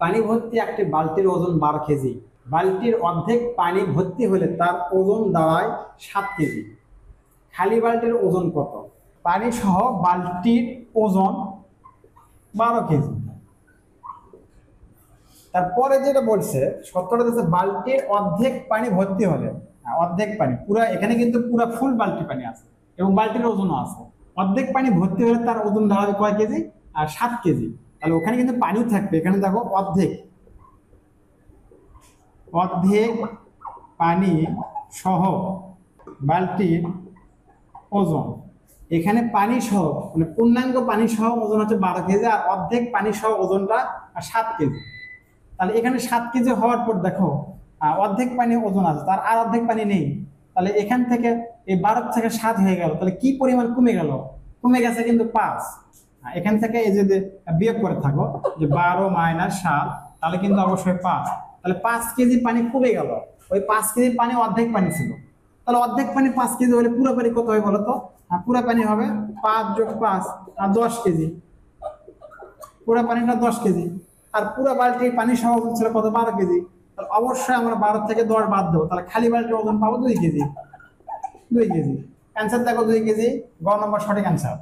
পানি ভর্তি একটি বালতির ওজন 12 কেজি। বালতির অর্ধেক পানি ভর্তি হলে তার ওজন দাঁড়ায় 7 কেজি। খালি বালতির ওজন কত? পানি সহ বালতির ওজন 12 কেজি। তারপরে যেটা বলছে সত্তরটা দিচ্ছে বালতির অর্ধেক পানি ভর্তি হলে, অর্ধেক পানি পুরা, এখানে কিন্তু পুরা ফুল বালতি পানি আছে এবং বালতির ওজনও আছে। অর্ধেক পানি ভর্তি হলে তার ওজন দাঁড়াবে কয় কেজি? আর 7 কেজি। তাহলে ওখানে কিন্তু পানিও থাকবে, এখানে দেখো অর্ধেক, অর্ধেক পানি সহ বালতির ওজন, এখানে পানি সহ মানে পূর্ণাঙ্গ পানি সহ ওজন হচ্ছে 12 কেজি, আর অর্ধেক পানি সহ ওজনটা 7 কেজি। তাহলে এখানে 7 কেজি হওয়ার পর দেখো অর্ধেক পানি ওজন আছে, তার আর অর্ধেক পানি নেই। তাহলে এখান থেকে এই 12 থেকে 7 হয়ে গেল, তাহলে কি পরিমাণ কমে গেল? কমে গেছে কিন্তু 5। এখান থেকে এই যে বিয়োগ করে থাকো যে 12 - 7, তাহলে কিন্তু অবশ্যই 5। তাহলে 5 কেজি পানি কমে গেল। ওই 5 কেজি পানি অর্ধেক পানি ছিল, তাহলে অর্ধেক পানি 5 কেজি হলে পুরো পানি কত হয় বলো তো? পুরো পানি হবে 5 + 5 = 10 কেজি। পুরো পানিটা 10 কেজি, আর পুরো বালতির পানি সহ ওজন ছিল কত? 12 কেজি। তাহলে অবশ্যই আমরা 12 থেকে 10 বাদ দেবো, তাহলে খালি বালতির ওজন পাবো 2 কেজি। 2 কেজি। অ্যান্সার দেখো 2 কেজি, গ নম্বর সঠিক অ্যান্সার।